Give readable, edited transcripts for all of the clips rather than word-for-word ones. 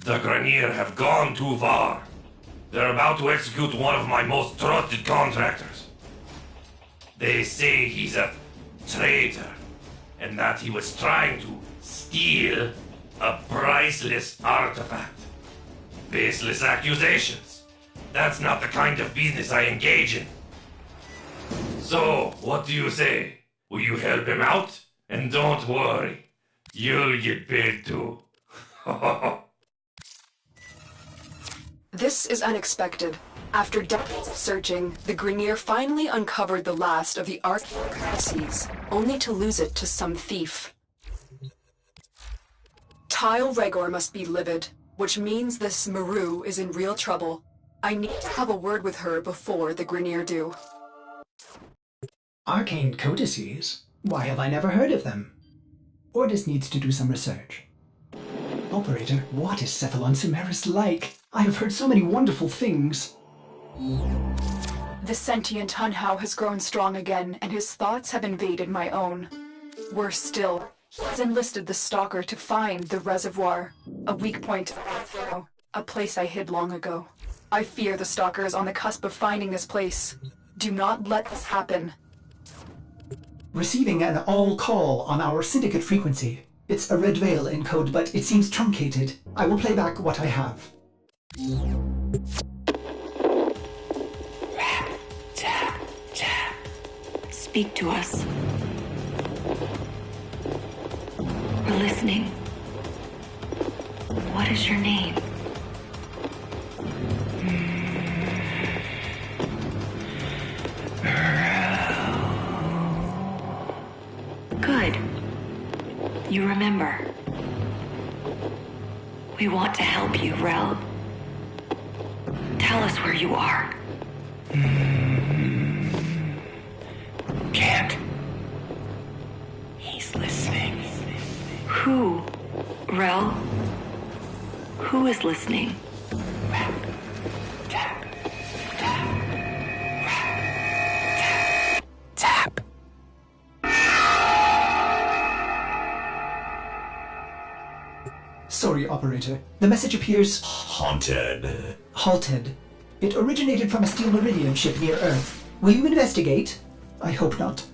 The Grenier have gone too far. They're about to execute one of my most trusted contractors. They say he's a traitor, and that he was trying to steal a priceless artifact. Baseless accusations. That's not the kind of business I engage in. So, what do you say? Will you help him out? And don't worry, you'll get paid too. This is unexpected. After decades of searching, the Grenier finally uncovered the last of the archives, only to lose it to some thief. Tile Regor must be livid, which means this Maru is in real trouble. I need to have a word with her before the Grenier do. Arcane codices? Why have I never heard of them? Ordis needs to do some research. Operator, what is Cephalon Cimeris like? I have heard so many wonderful things. The sentient Hunhao has grown strong again, and his thoughts have invaded my own. Worse still, he has enlisted the Stalker to find the reservoir, a weak point of Warframe, a place I hid long ago. I fear the Stalker is on the cusp of finding this place. Do not let this happen. Receiving an all call on our syndicate frequency. It's a red veil in code, but it seems truncated. I will play back what I have. Speak to us. We're listening. What is your name? Good. You remember. We want to help you, Rel. Tell us where you are. Can't. He's listening. Who? Rel? Who is listening? Tap. Sorry, Operator. The message appears... Haunted. halted. It originated from a Steel Meridian ship near Earth. Will you investigate? I hope not.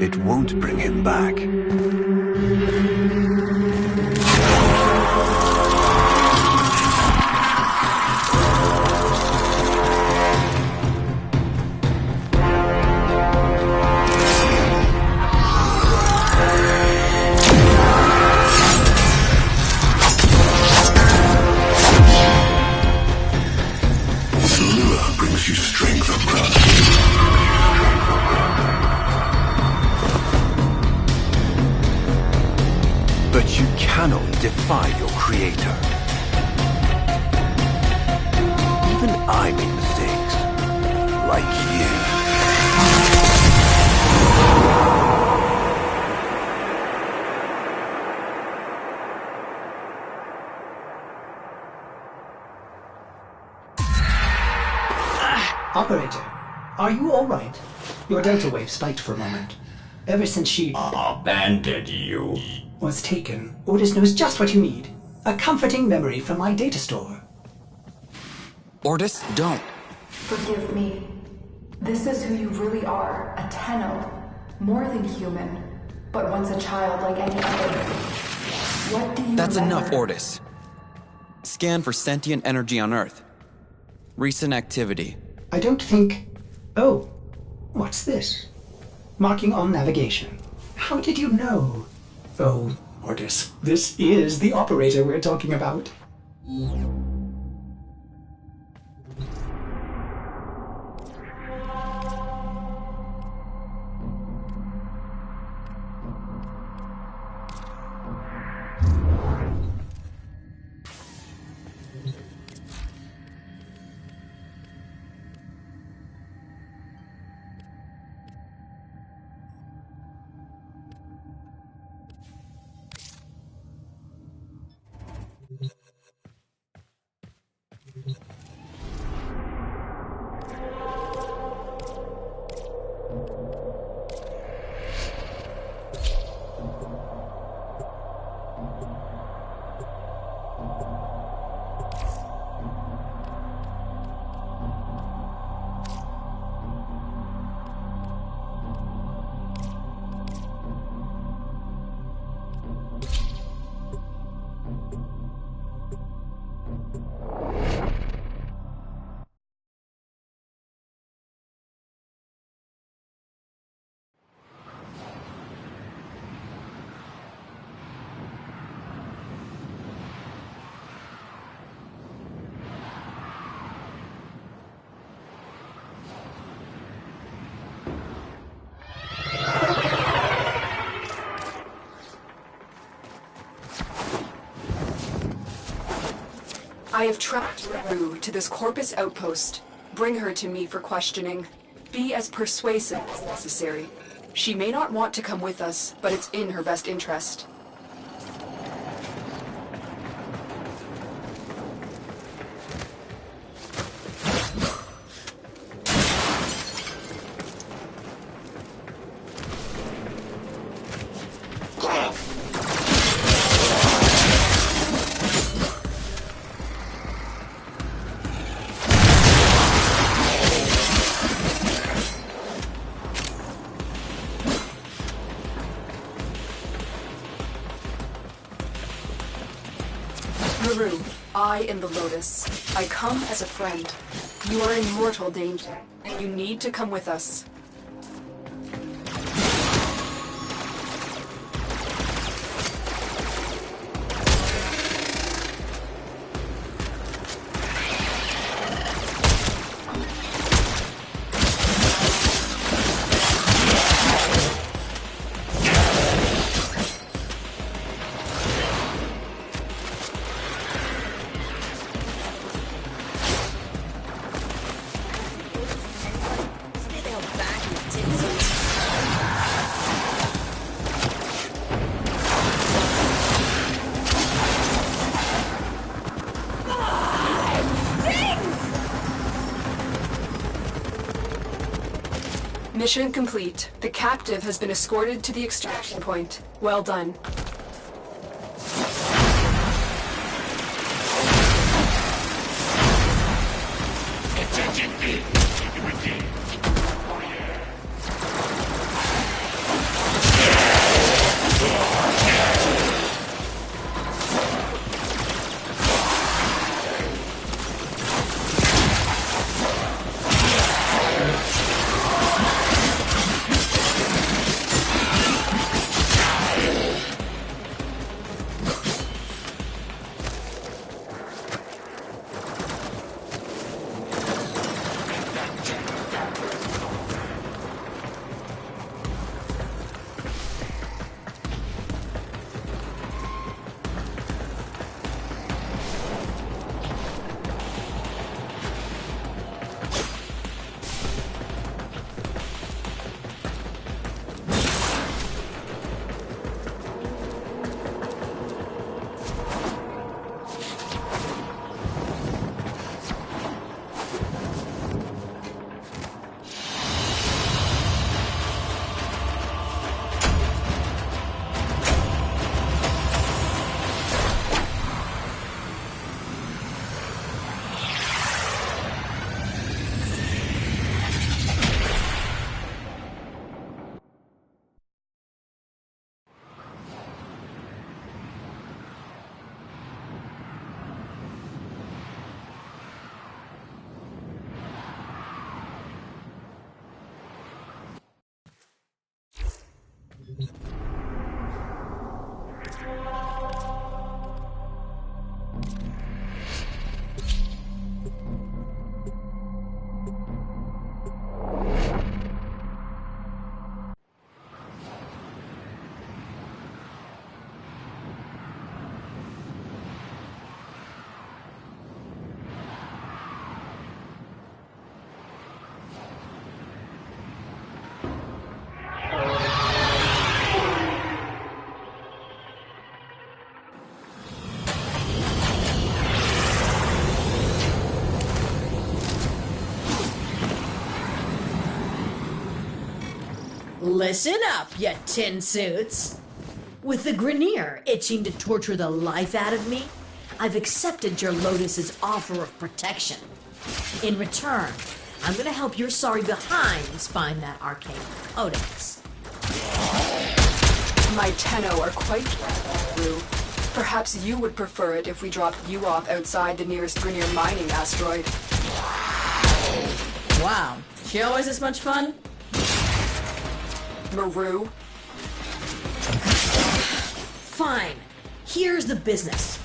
It won't bring him back. Lure brings you strength of grasp. But you cannot defy your creator. Even I make mistakes, like you. Operator, are you alright? Your delta wave spiked for a moment. Ever since she Abandoned you. was taken, Ordis knows just what you need. A comforting memory from my data store. Ordis, don't. Forgive me. This is who you really are, a Tenno. More than human, but once a child like any other. What do you That's remember? enough, Ordis. Scan for sentient energy on Earth. Recent activity. I don't think... Oh, what's this? Marking on navigation. How did you know? Oh, Ordis, this is the operator we're talking about. I have tracked Rue to this Corpus outpost. Bring her to me for questioning. Be as persuasive as necessary. She may not want to come with us, but it's in her best interest. Maru, I am the Lotus. I come as a friend. You are in mortal danger, and you need to come with us. Mission complete. The captive has been escorted to the extraction point. Well done. Listen up, you tin suits. With the Grineer itching to torture the life out of me, I've accepted your Lotus's offer of protection. In return, I'm gonna help your sorry behinds find that arcane codex. My Tenno are quite true. Perhaps you would prefer it if we dropped you off outside the nearest Grineer mining asteroid. Wow, she always this much fun? Maru? Fine. Here's the business.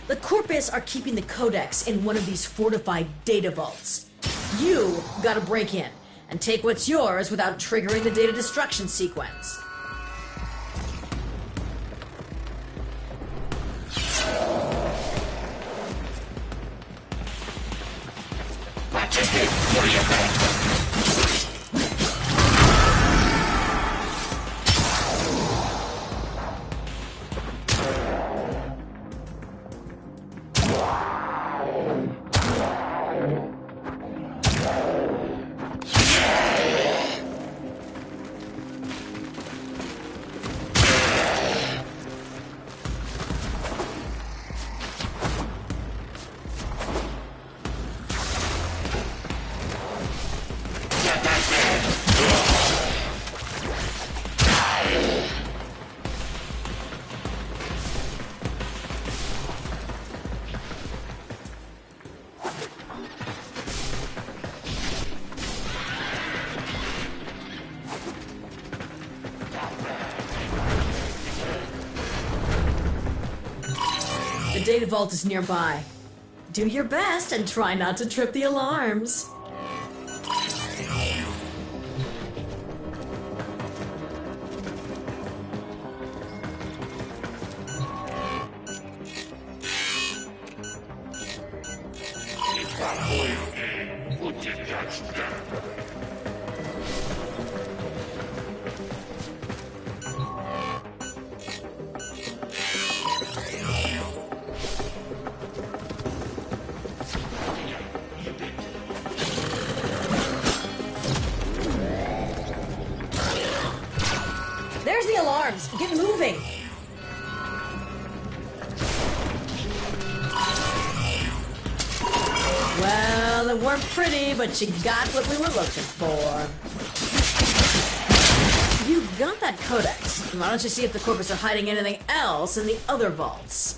The Corpus are keeping the codex in one of these fortified data vaults. You gotta break in and take what's yours without triggering the data destruction sequence. data vault is nearby. Do your best and try not to trip the alarms. There's the alarms! Get moving! Well, it weren't pretty, but you got what we were looking for. You got that codex. Why don't you see if the corpus are hiding anything else in the other vaults?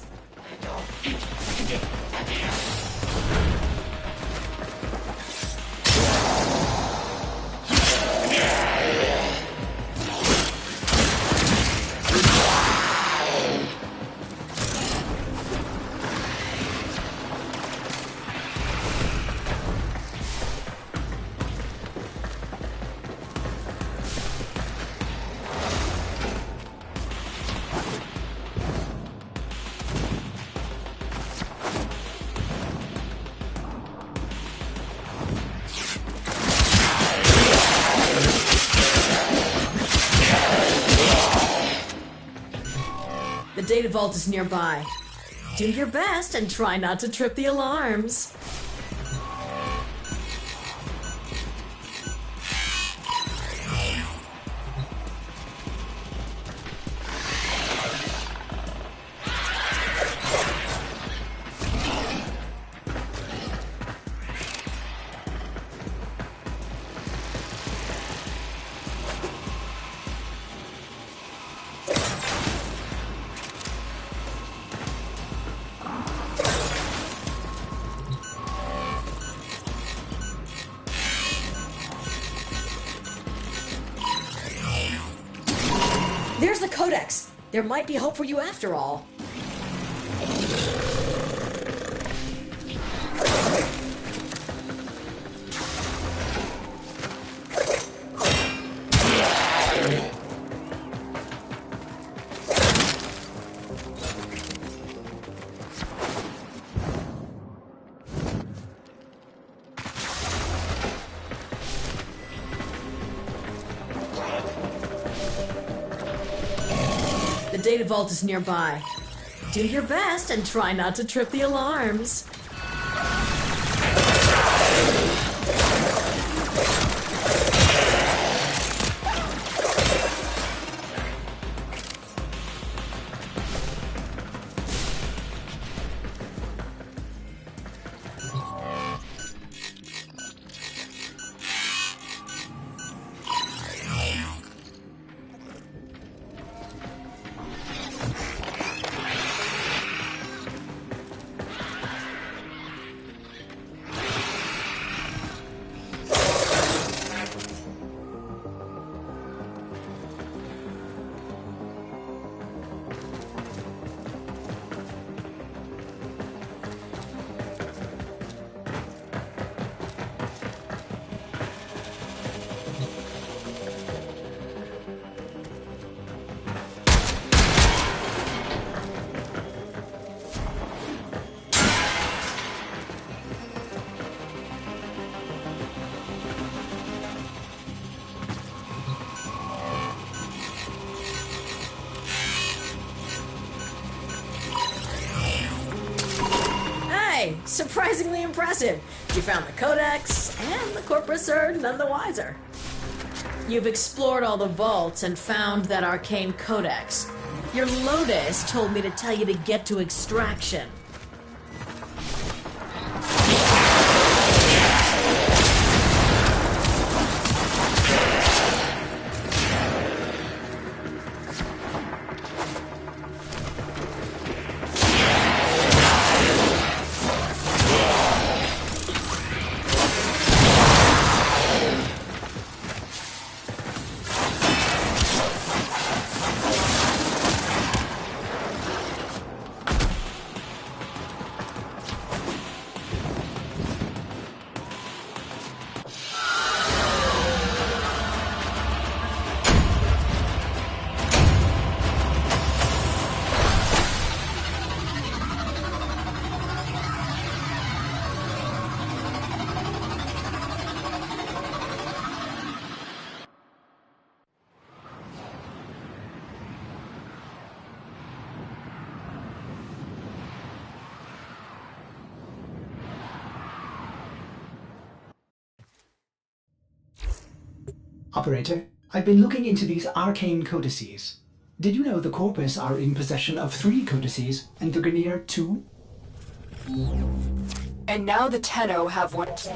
The data vault is nearby. Do your best and try not to trip the alarms. There's the codex. There might be hope for you after all. The data vault is nearby. Do your best and try not to trip the alarms. Surprisingly impressive. You found the codex, and the corpus are none the wiser. You've explored all the vaults and found that arcane codex. Your Lotus told me to tell you to get to extraction. Operator, I've been looking into these arcane codices. Did you know the Corpus are in possession of 3 codices, and the Grineer 2? And now the Tenno have one too.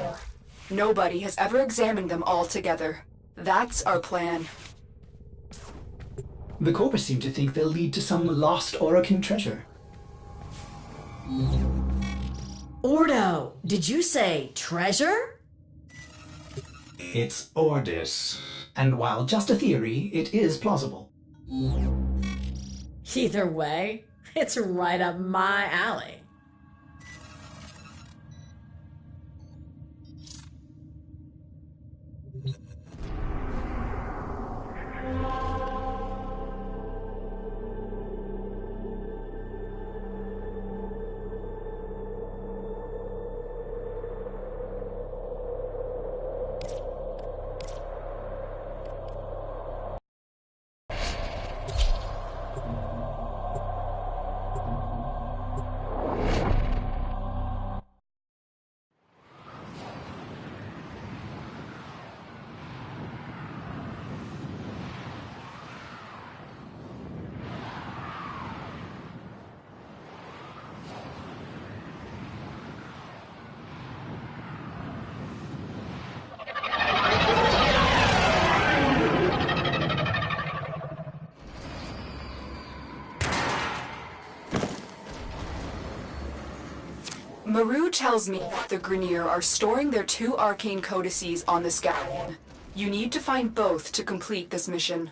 Nobody has ever examined them all together. That's our plan. The Corpus seem to think they'll lead to some lost Orokin treasure. Ordo, did you say treasure? It's Ordis, and while just a theory, it is plausible. Either way, it's right up my alley. Maru tells me that the Grineer are storing their 2 arcane codices on the Scallion. You need to find both to complete this mission.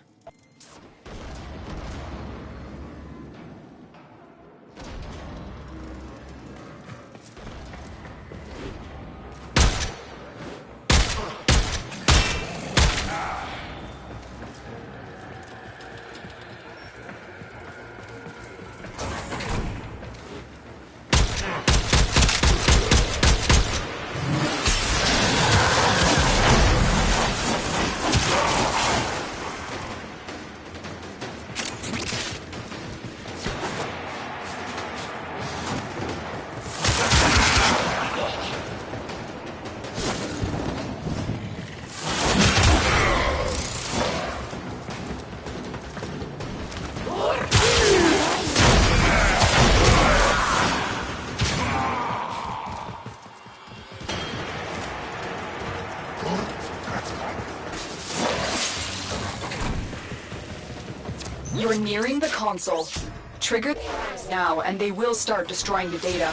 You're nearing the console. Trigger the arms now, and they will start destroying the data.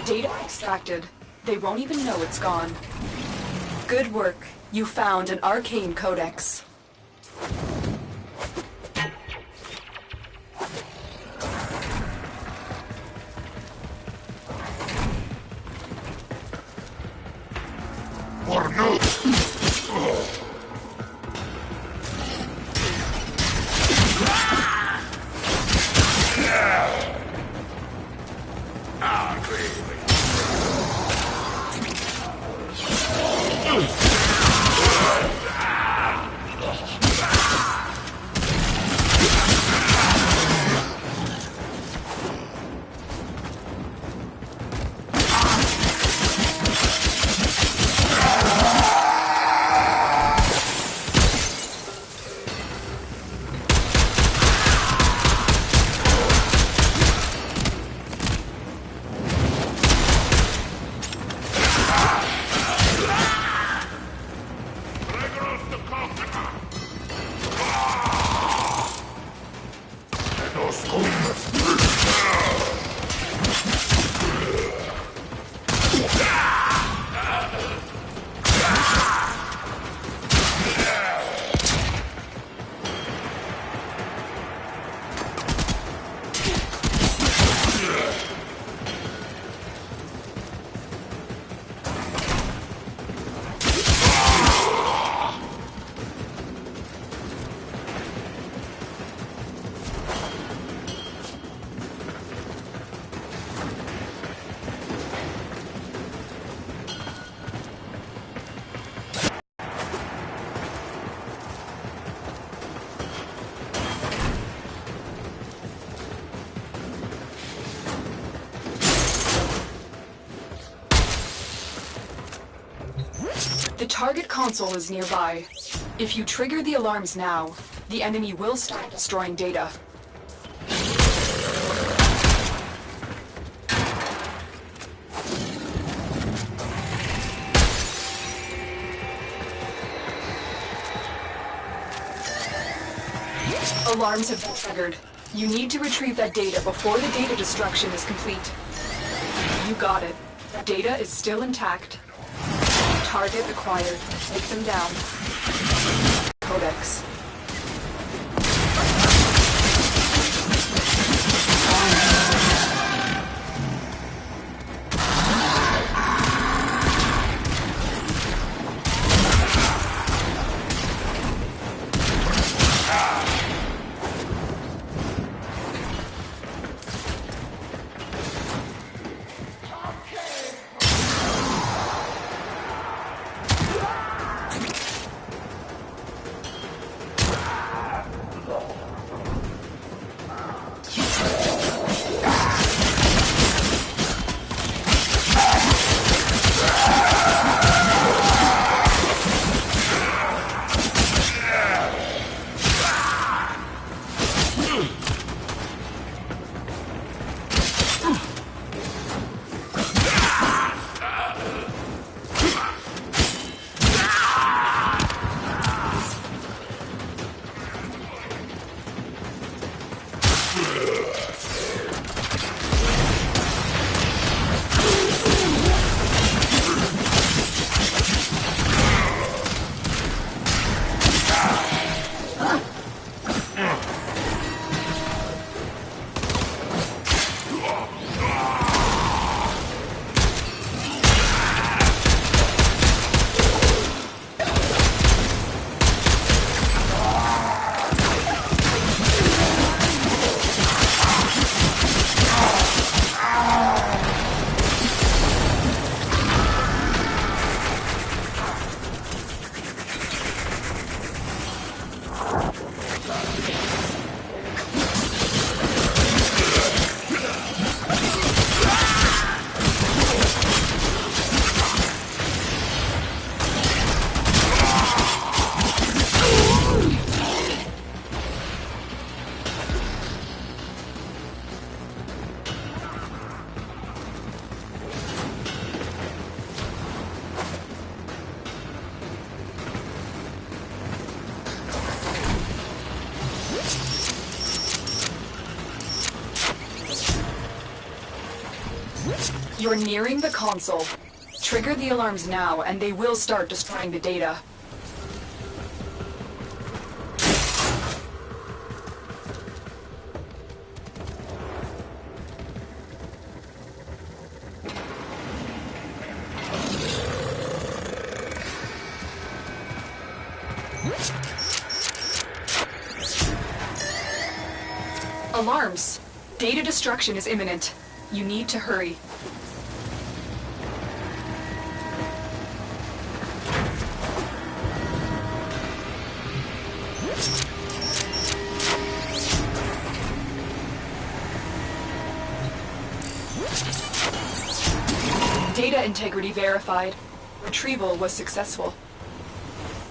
Data extracted. They won't even know it's gone. Good work. You found an arcane codex. The target console is nearby. If you trigger the alarms now, the enemy will start destroying data. Alarms have been triggered. You need to retrieve that data before the data destruction is complete. You got it. Data is still intact. Target acquired. Take them down. Codex. You're nearing the console. Trigger the alarms now, and they will start destroying the data. Alarms! Data destruction is imminent. You need to hurry. Data integrity verified. Retrieval was successful.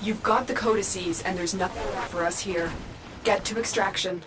You've got the codices, and there's nothing left for us here. Get to extraction.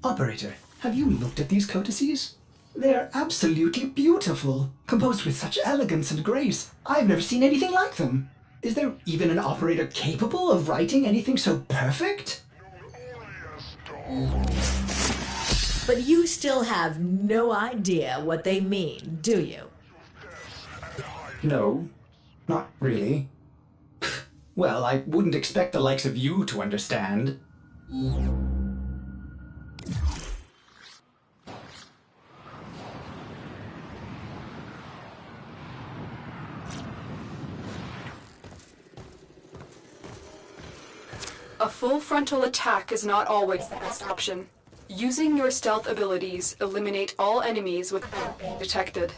Operator, have you looked at these codices? They're absolutely beautiful, composed with such elegance and grace. I've never seen anything like them. Is there even an operator capable of writing anything so perfect? But you still have no idea what they mean, do you? No, not really. Well, I wouldn't expect the likes of you to understand. A full frontal attack is not always the best option. Using your stealth abilities eliminate all enemies without being detected.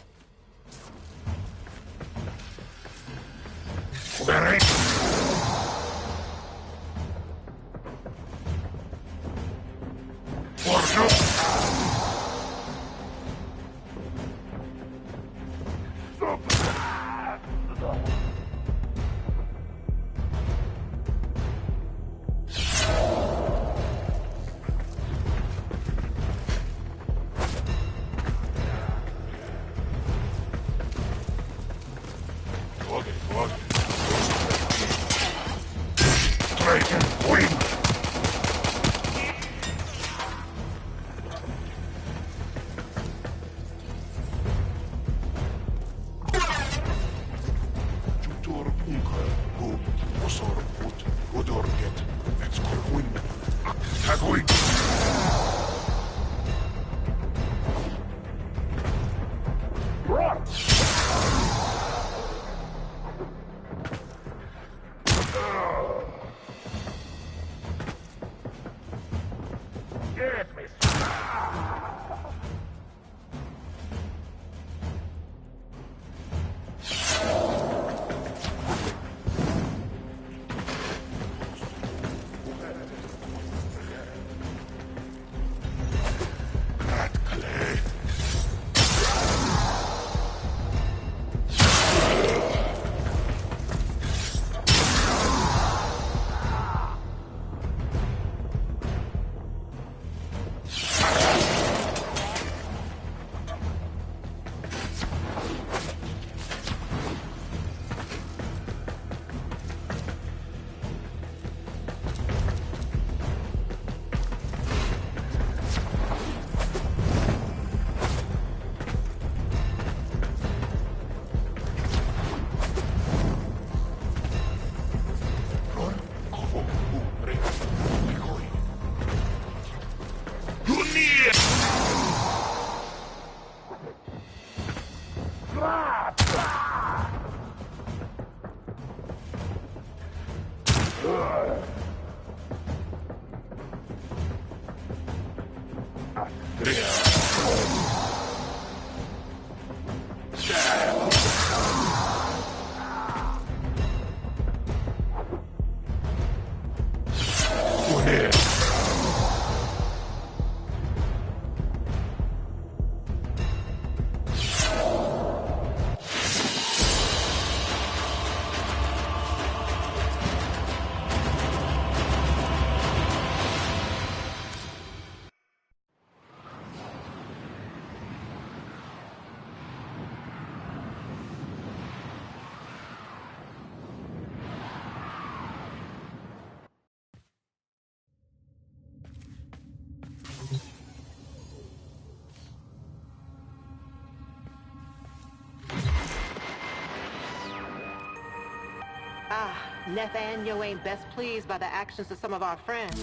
Nathaniel ain't best pleased by the actions of some of our friends.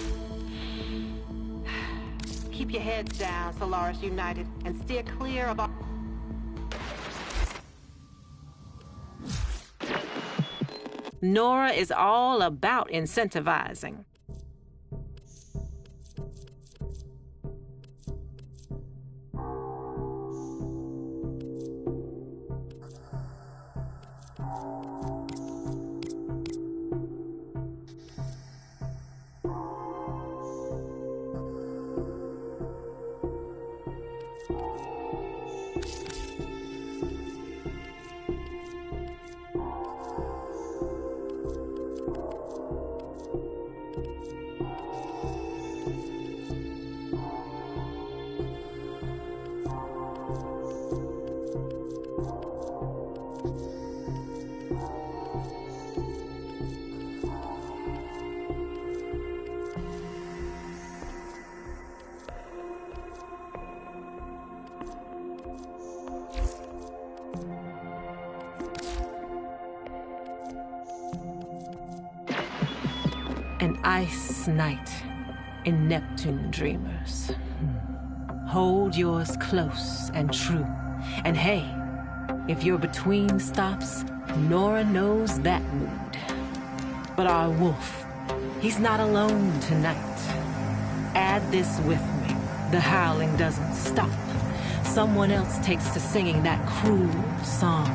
Keep your heads down, Solaris United, and steer clear of our... Nora is all about incentivizing. An ice night in Neptune dreamers. Hold yours close and true. And hey, if you're between stops, Nora knows that mood. But our wolf, he's not alone tonight. Add this with me. The howling doesn't stop. Someone else takes to singing that cruel song.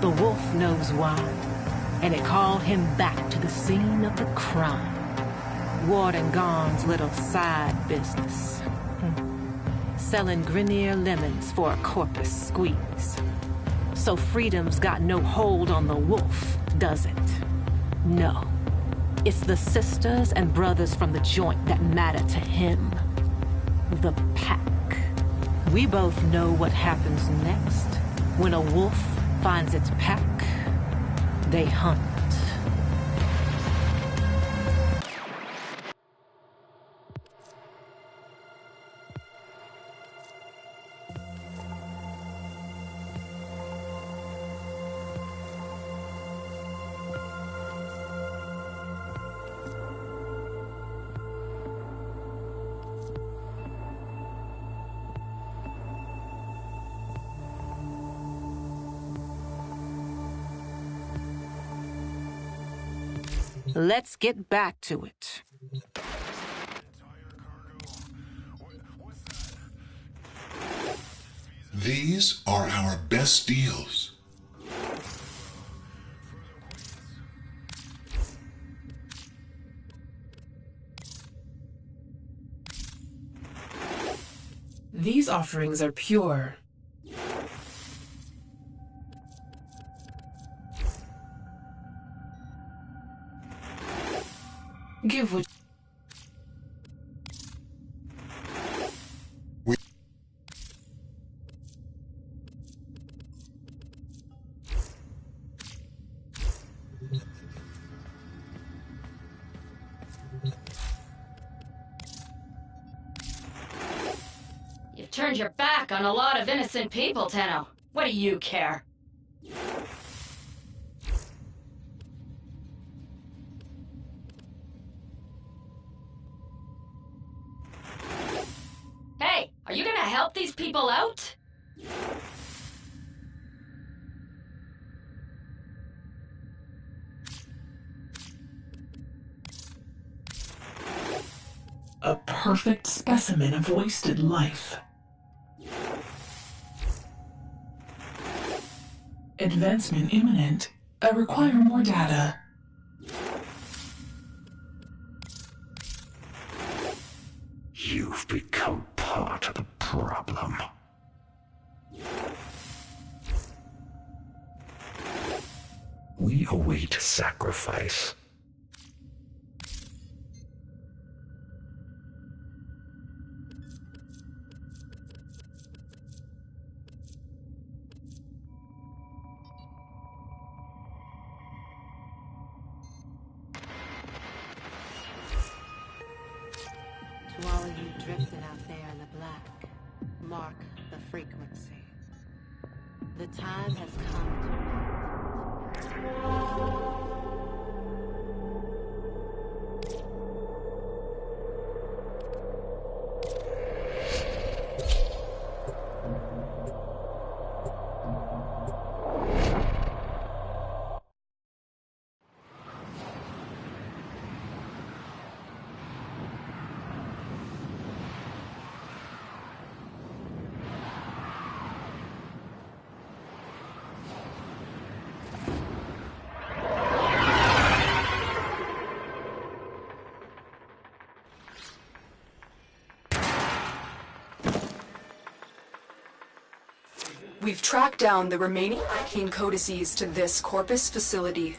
The wolf knows why, and it called him back to the scene of the crime. Warden Gaun's little side business. Selling Grenier lemons for a corpus squeeze. So freedom's got no hold on the wolf, does it? No. It's the sisters and brothers from the joint that matter to him. The pack. We both know what happens next. When a wolf finds its pack, they hunt. Let's get back to it. These are our best deals. These offerings are pure. Give what... You've turned your back on a lot of innocent people, Tenno. What do you care? Hey, are you gonna help these people out? A perfect specimen of wasted life. Advancement imminent. I require more data. You've become part of the problem. We await sacrifice. To all of you drifting out there in the black, mark the frequency. The time has come to We've tracked down the remaining arcane codices to this Corpus facility.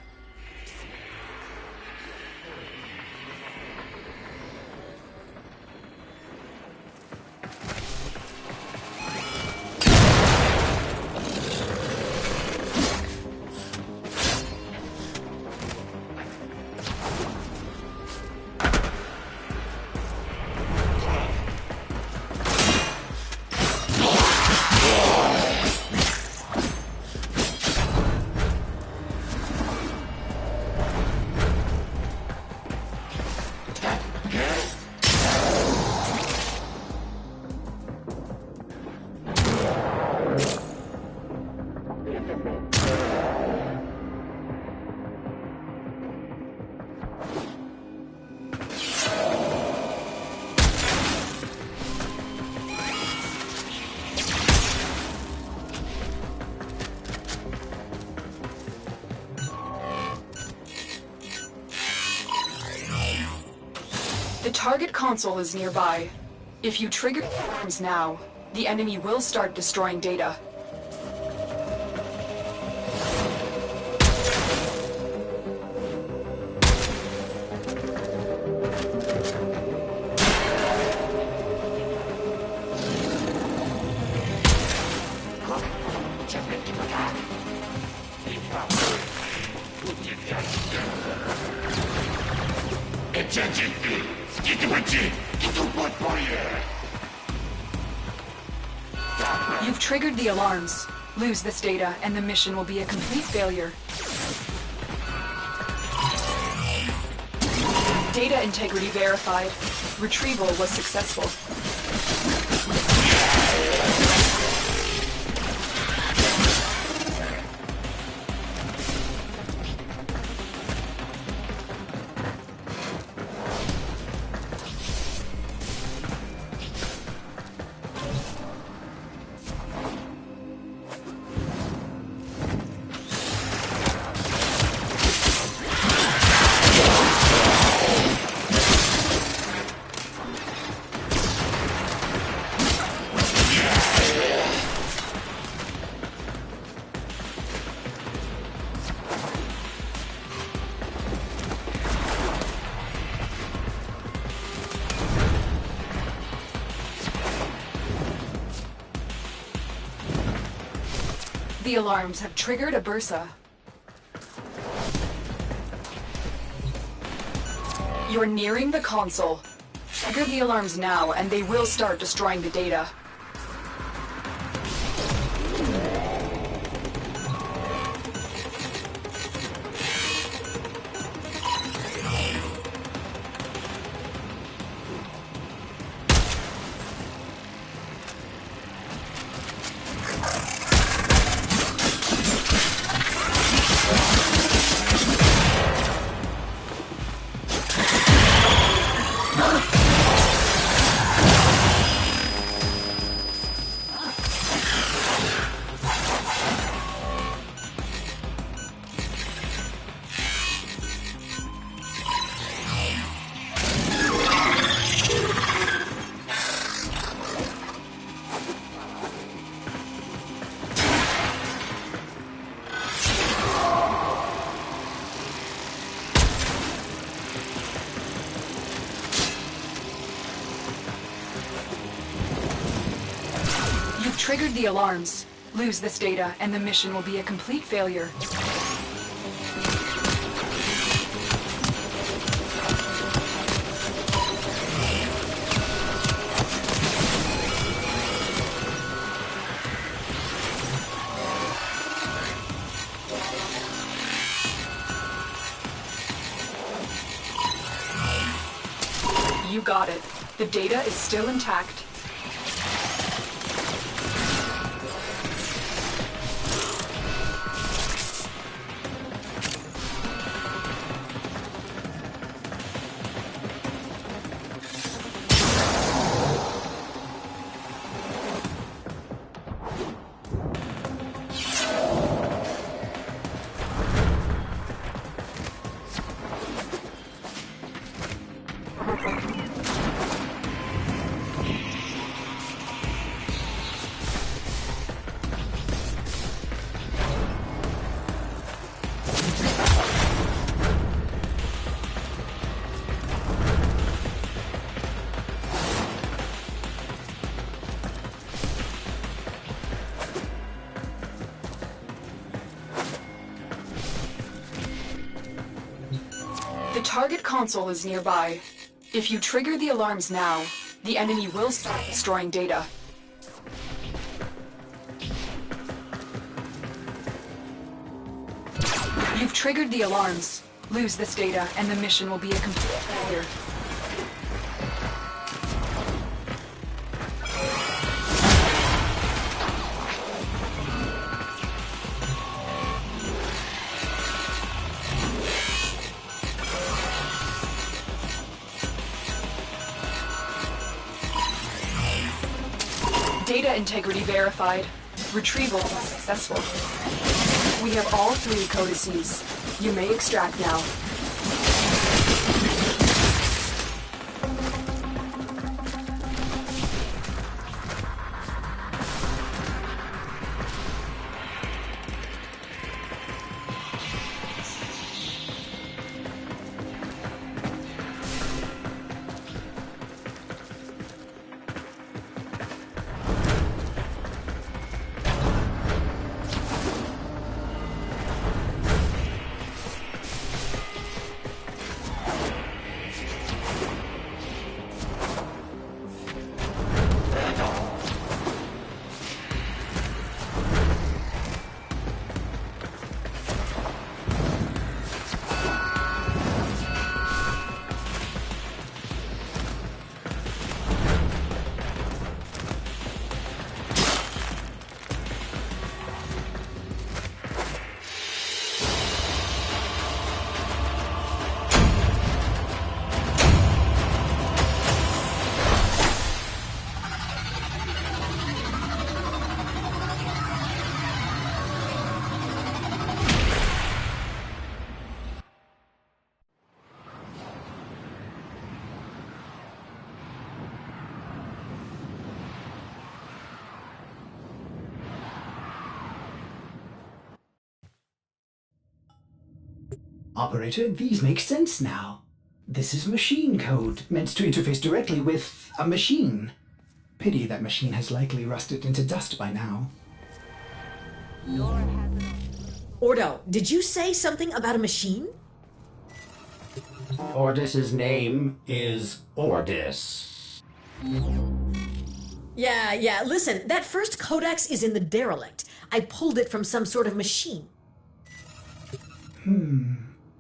target console is nearby. If you trigger alarms now, the enemy will start destroying data. You've triggered the alarms. Lose this data, and the mission will be a complete failure. Data integrity verified. Retrieval was successful. The alarms have triggered a bursa. You're nearing the console. Trigger the alarms now, and they will start destroying the data. Triggered the alarms. Lose this data, and the mission will be a complete failure. You got it. The data is still intact. The target console is nearby. If you trigger the alarms now, the enemy will start destroying data. You've triggered the alarms. Lose this data, and the mission will be a complete failure. Data integrity verified. Retrieval successful. We have all 3 codices. You may extract now. Operator, these make sense now. This is machine code, meant to interface directly with a machine. Pity that machine has likely rusted into dust by now. Ordo, did you say something about a machine? Ordis's name is Ordis. Yeah, listen, that first codex is in the derelict. I pulled it from some sort of machine.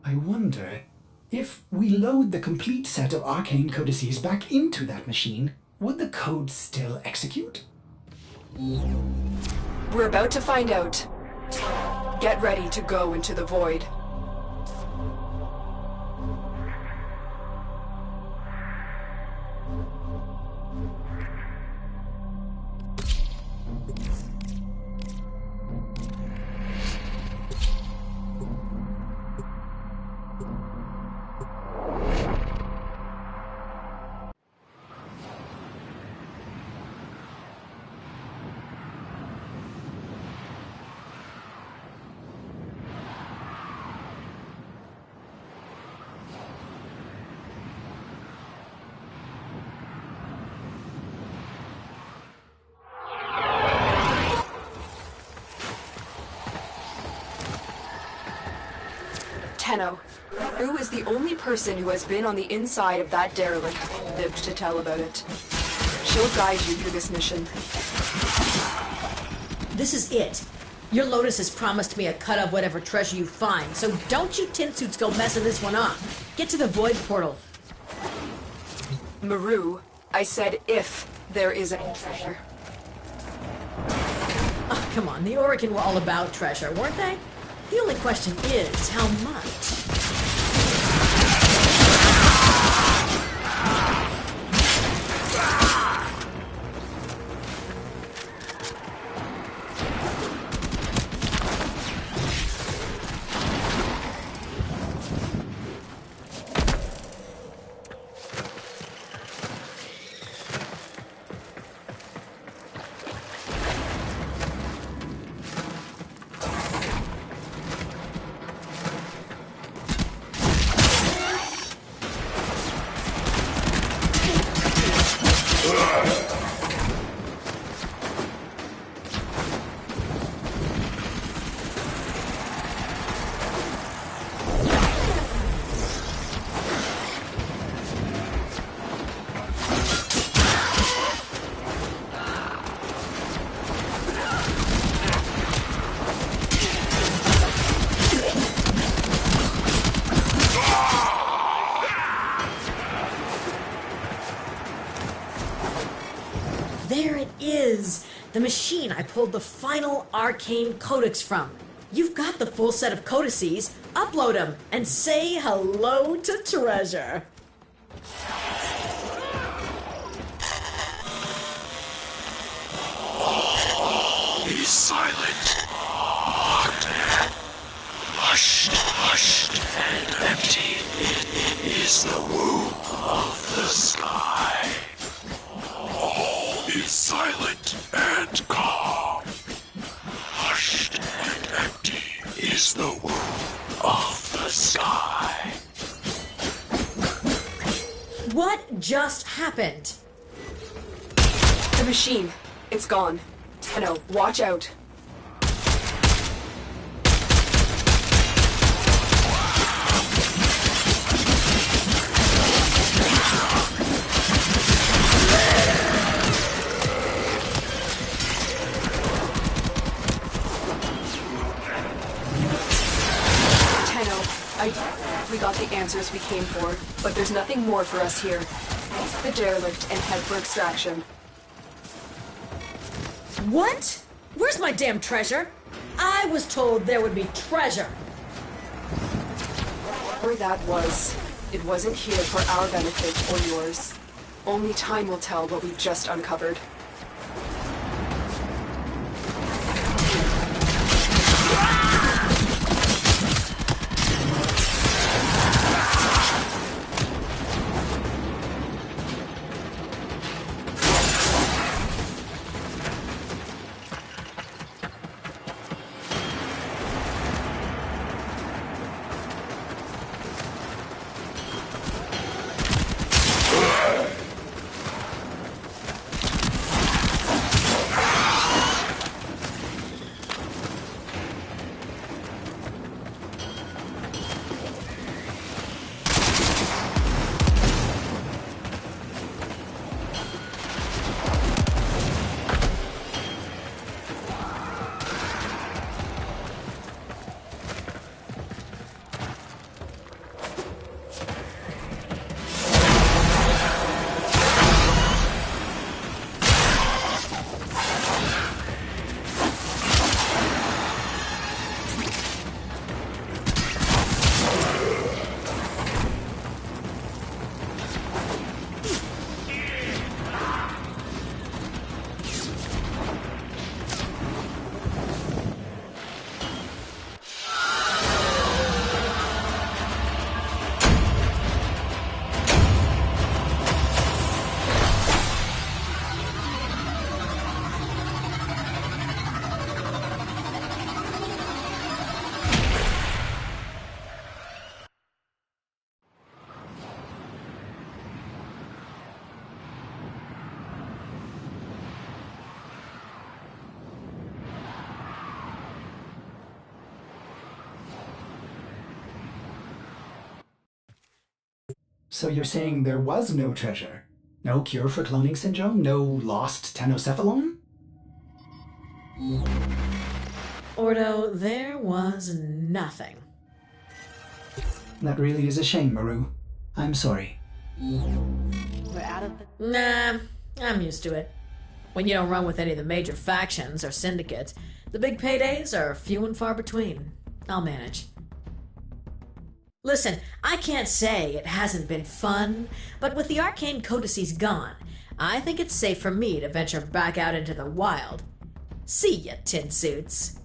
I wonder, if we load the complete set of arcane codices back into that machine, would the code still execute? We're about to find out. Get ready to go into the void. Tenno, Rue is the only person who has been on the inside of that derelict and lived to tell about it. She'll guide you through this mission. This is it. Your Lotus has promised me a cut of whatever treasure you find, so don't you tin suits go messing this one up. Get to the void portal. Maru, I said if there is any treasure. Oh, come on, the Oregon were all about treasure, weren't they? The only question is, how much? There it is! The machine I pulled the final arcane codex from. You've got the full set of codices. Upload them and say hello to treasure. Be silent. Hushed and empty is the womb of the sky. All is silent and calm. Hushed and empty is the womb of the sky. What just happened? The machine. It's gone. Tenno, watch out. We got the answers we came for, but there's nothing more for us here. It's the derelict and head for extraction. What? Where's my damn treasure? I was told there would be treasure. Whatever that was, it wasn't here for our benefit or yours. Only time will tell what we've just uncovered. So you're saying there was no treasure? No cure for cloning syndrome? No lost tenocephalon? Ordo, there was nothing. That really is a shame, Maru. I'm sorry. We're out of the... Nah, I'm used to it. When you don't run with any of the major factions or syndicates, the big paydays are few and far between. I'll manage. Listen, I can't say it hasn't been fun, but with the arcane codices gone, I think it's safe for me to venture back out into the wild. See ya, tin suits.